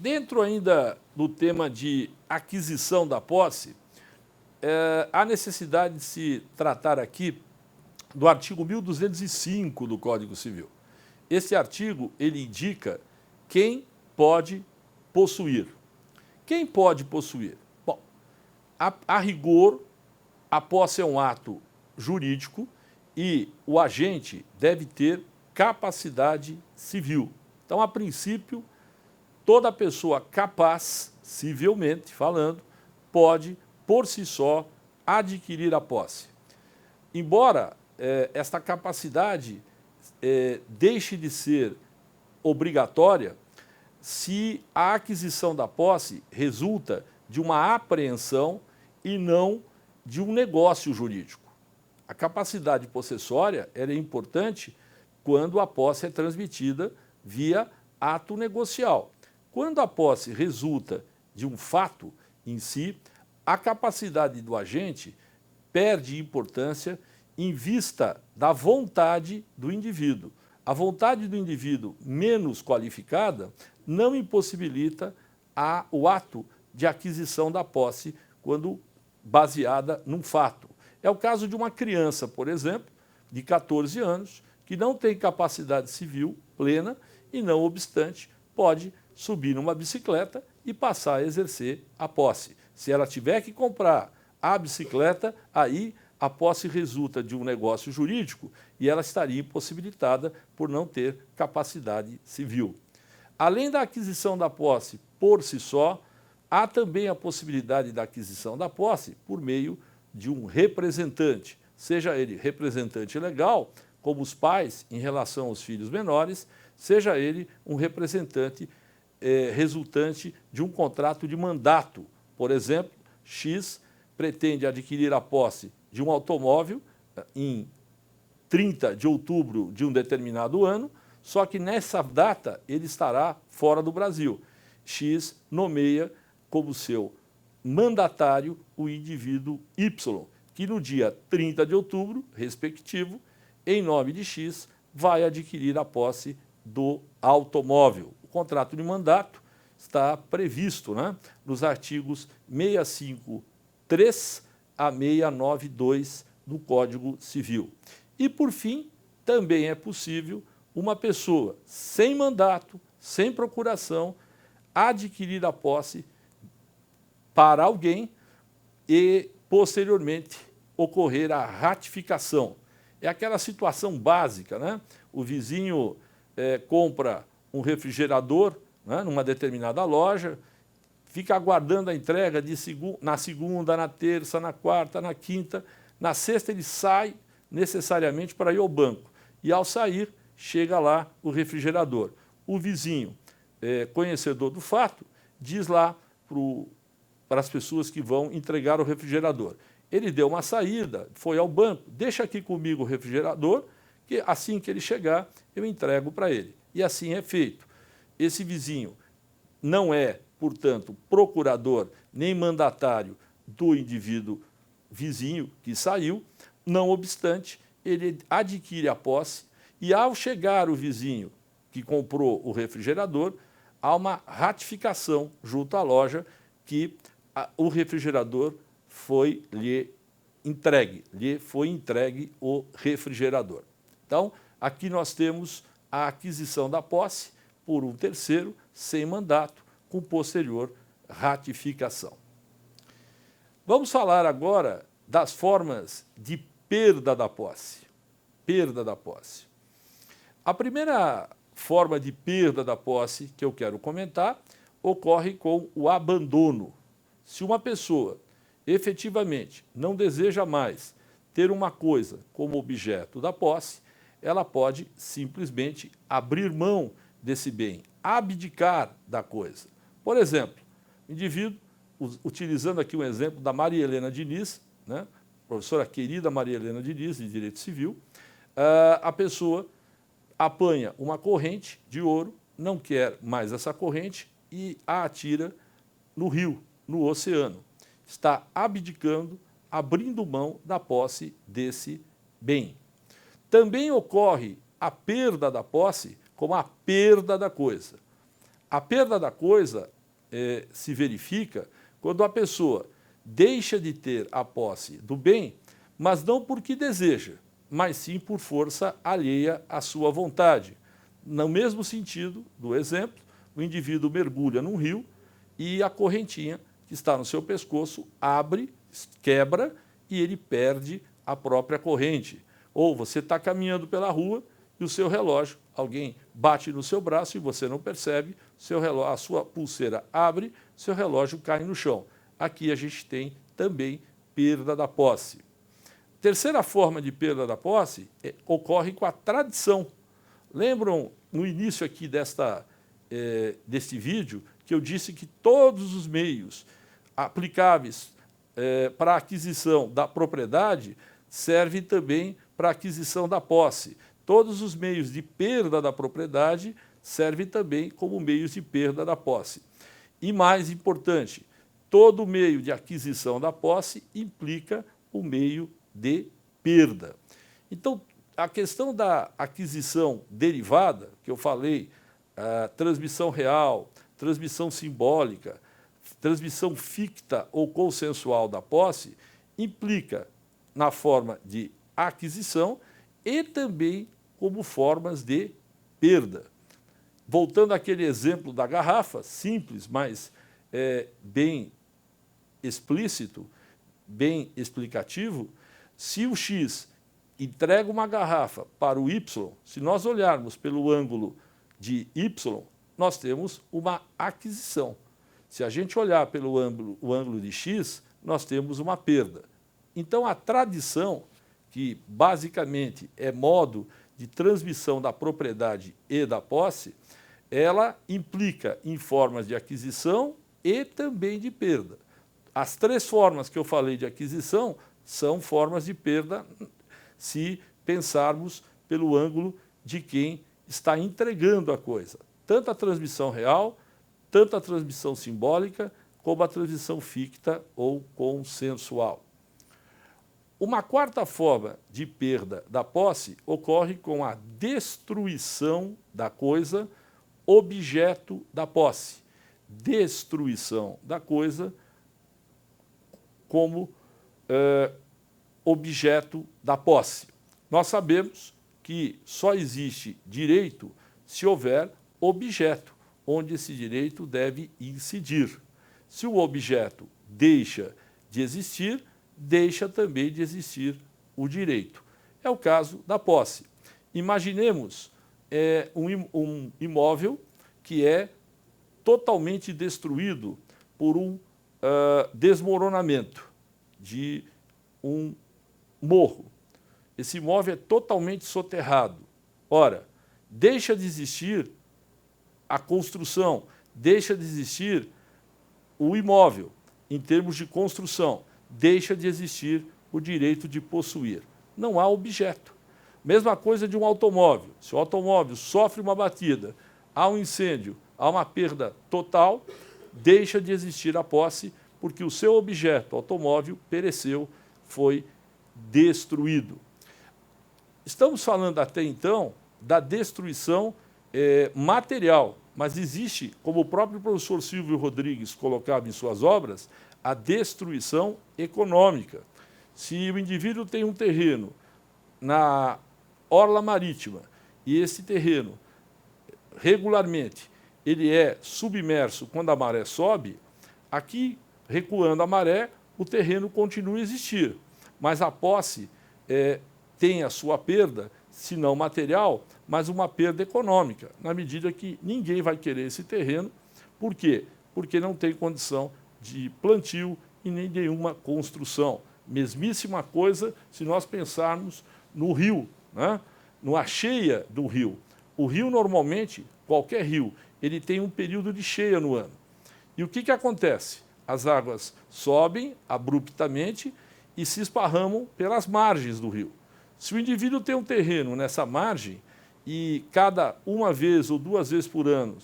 Dentro ainda do tema de aquisição da posse, há necessidade de se tratar aqui do artigo 1205 do Código Civil. Esse artigo, ele indica quem pode possuir. Quem pode possuir? Bom, a rigor, a posse é um ato jurídico e o agente deve ter capacidade civil. Então, a princípio, toda pessoa capaz, civilmente falando, pode, por si só, adquirir a posse. Embora esta capacidade deixe de ser obrigatória se a aquisição da posse resulta de uma apreensão e não de um negócio jurídico. A capacidade possessória é importante quando a posse é transmitida via ato negocial. Quando a posse resulta de um fato em si, a capacidade do agente perde importância em vista da vontade do indivíduo. A vontade do indivíduo menos qualificada não impossibilita o ato de aquisição da posse quando baseada num fato. É o caso de uma criança, por exemplo, de 14 anos, que não tem capacidade civil plena e, não obstante, pode subir numa bicicleta e passar a exercer a posse. Se ela tiver que comprar a bicicleta, aí a posse resulta de um negócio jurídico e ela estaria impossibilitada por não ter capacidade civil. Além da aquisição da posse por si só, há também a possibilidade da aquisição da posse por meio de um representante, seja ele representante legal, como os pais em relação aos filhos menores, seja ele um representante resultante de um contrato de mandato. Por exemplo, X pretende adquirir a posse de um automóvel em 30 de outubro de um determinado ano, só que nessa data ele estará fora do Brasil. X nomeia como seu mandatário o indivíduo Y, que no dia 30 de outubro, respectivo, em nome de X, vai adquirir a posse do automóvel. O contrato de mandato está previsto, né, nos artigos 653 a 692 do Código Civil. E, por fim, também é possível uma pessoa sem mandato, sem procuração, adquirir a posse para alguém e, posteriormente, ocorrer a ratificação. É aquela situação básica, né? O vizinho compra um refrigerador, né, numa determinada loja, fica aguardando a entrega na segunda, na terça, na quarta, na quinta, na sexta ele sai necessariamente para ir ao banco. E, ao sair, chega lá o refrigerador. O vizinho, conhecedor do fato, diz lá para as pessoas que vão entregar o refrigerador: ele deu uma saída, foi ao banco, deixa aqui comigo o refrigerador, que assim que ele chegar, eu entrego para ele. E assim é feito. Esse vizinho não é, portanto, procurador nem mandatário do indivíduo vizinho que saiu, não obstante, ele adquire a posse e, ao chegar o vizinho que comprou o refrigerador, há uma ratificação junto à loja que o refrigerador lhe foi entregue o refrigerador. Então, aqui nós temos a aquisição da posse por um terceiro, sem mandato, com posterior ratificação. Vamos falar agora das formas de perda da posse. Perda da posse. A primeira forma de perda da posse que eu quero comentar ocorre com o abandono. Se uma pessoa efetivamente não deseja mais ter uma coisa como objeto da posse, ela pode simplesmente abrir mão desse bem, abdicar da coisa. Por exemplo, o indivíduo, utilizando aqui um exemplo da Maria Helena Diniz, né, professora querida Maria Helena Diniz, de Direito Civil, a pessoa apanha uma corrente de ouro, não quer mais essa corrente e a atira no rio, no oceano. Está abdicando, abrindo mão da posse desse bem. Também ocorre a perda da posse como a perda da coisa. A perda da coisa se verifica quando a pessoa deixa de ter a posse do bem, mas não porque deseja, mas sim por força alheia à sua vontade. No mesmo sentido do exemplo, o indivíduo mergulha num rio e a correntinha que está no seu pescoço abre, quebra e ele perde a própria corrente. Ou você está caminhando pela rua e o seu relógio, alguém bate no seu braço e você não percebe, a sua pulseira abre, seu relógio cai no chão. Aqui a gente tem também perda da posse. Terceira forma de perda da posse ocorre com a tradição. Lembram, no início aqui deste vídeo, que eu disse que todos os meios aplicáveis para a aquisição da propriedade servem também para a aquisição da posse. Todos os meios de perda da propriedade servem também como meios de perda da posse. E mais importante, todo meio de aquisição da posse implica o meio de perda. Então, a questão da aquisição derivada, que eu falei, transmissão real, transmissão simbólica, transmissão ficta ou consensual da posse, implica na forma de aquisição e também como formas de perda. Voltando àquele exemplo da garrafa, simples, mas bem explícito, bem explicativo, se o X entrega uma garrafa para o Y, se nós olharmos pelo ângulo de Y, nós temos uma aquisição. Se a gente olhar pelo ângulo de X, nós temos uma perda. Então, a tradição, que basicamente é modo de transmissão da propriedade e da posse, ela implica em formas de aquisição e também de perda. As três formas que eu falei de aquisição são formas de perda se pensarmos pelo ângulo de quem está entregando a coisa. Tanto a transmissão real, tanto a transmissão simbólica, como a transmissão ficta ou consensual. Uma quarta forma de perda da posse ocorre com a destruição da coisa, objeto da posse. Destruição da coisa como objeto da posse. Nós sabemos que só existe direito se houver objeto, onde esse direito deve incidir. Se o objeto deixa de existir, deixa também de existir o direito. É o caso da posse. Imaginemos um imóvel que é totalmente destruído por um desmoronamento de um morro. Esse imóvel é totalmente soterrado. Ora, deixa de existir a construção, deixa de existir o imóvel em termos de construção, deixa de existir o direito de possuir. Não há objeto. Mesma coisa de um automóvel. Se o automóvel sofre uma batida, há um incêndio, há uma perda total, deixa de existir a posse, porque o seu objeto, automóvel, pereceu, foi destruído. Estamos falando até então da destruição material, mas existe, como o próprio professor Silvio Rodrigues colocava em suas obras, a destruição econômica. Se o indivíduo tem um terreno na orla marítima e esse terreno regularmente ele é submerso quando a maré sobe, aqui, recuando a maré, o terreno continua a existir, mas a posse tem a sua perda, se não material, mas uma perda econômica, na medida que ninguém vai querer esse terreno. Por quê? Porque não tem condição de plantio e nem nenhuma construção. Mesmíssima coisa se nós pensarmos no rio, né? Na cheia do rio. O rio, normalmente, qualquer rio, ele tem um período de cheia no ano. E o que acontece? As águas sobem abruptamente e se esparramam pelas margens do rio. Se o indivíduo tem um terreno nessa margem e cada uma vez ou duas vezes por ano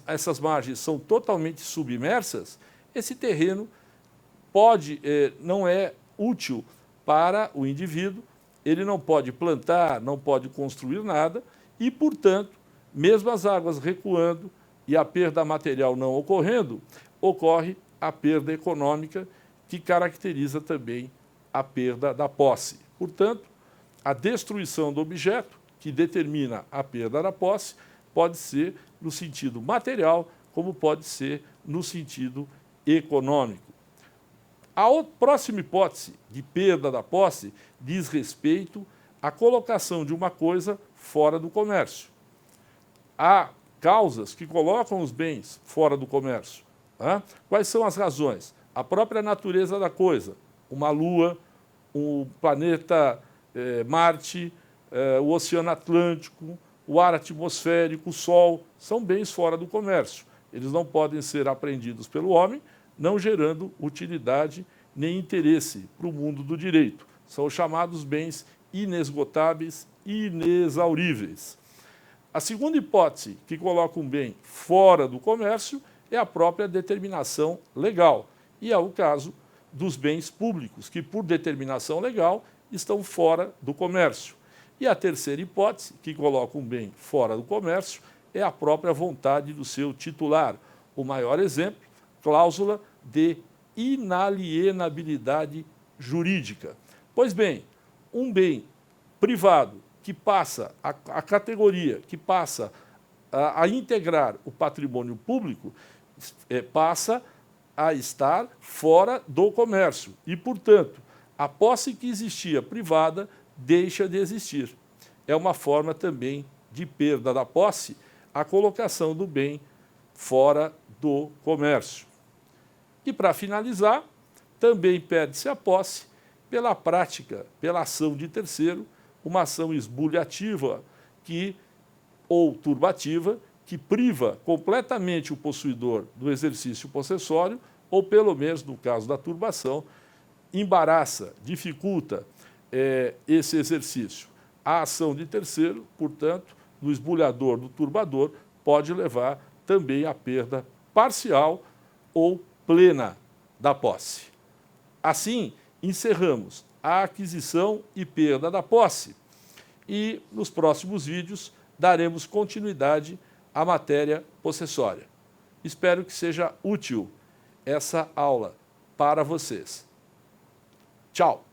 essas margens são totalmente submersas, esse terreno não é útil para o indivíduo, ele não pode plantar, não pode construir nada e, portanto, mesmo as águas recuando, e a perda material não ocorrendo, ocorre a perda econômica, que caracteriza também a perda da posse. Portanto, a destruição do objeto, que determina a perda da posse, pode ser no sentido material, como pode ser no sentido econômico. A próxima hipótese de perda da posse diz respeito à colocação de uma coisa fora do comércio. Há causas que colocam os bens fora do comércio. Quais são as razões? A própria natureza da coisa, uma lua, o planeta Marte, o Oceano Atlântico, o ar atmosférico, o Sol, são bens fora do comércio. Eles não podem ser apreendidos pelo homem, não gerando utilidade nem interesse para o mundo do direito. São os chamados bens inesgotáveis e inexauríveis. A segunda hipótese que coloca um bem fora do comércio é a própria determinação legal. E é o caso dos bens públicos, que por determinação legal estão fora do comércio. E a terceira hipótese, que coloca um bem fora do comércio, é a própria vontade do seu titular. O maior exemplo, cláusula de inalienabilidade jurídica. Pois bem, um bem privado que passa a categoria, que passa a integrar o patrimônio público, passa a estar fora do comércio e, portanto, a posse que existia privada deixa de existir. É uma forma também de perda da posse a colocação do bem fora do comércio. E, para finalizar, também perde-se a posse pela prática, pela ação de terceiro, uma ação esbulhativa ou turbativa que priva completamente o possuidor do exercício possessório ou, pelo menos, no caso da turbação, embaraça, dificulta esse exercício. A ação de terceiro, portanto, do esbulhador, do turbador, pode levar também à perda parcial ou plena da posse. Assim, encerramos a aquisição e perda da posse e, nos próximos vídeos, daremos continuidade à matéria possessória. Espero que seja útil essa aula para vocês. Tchau!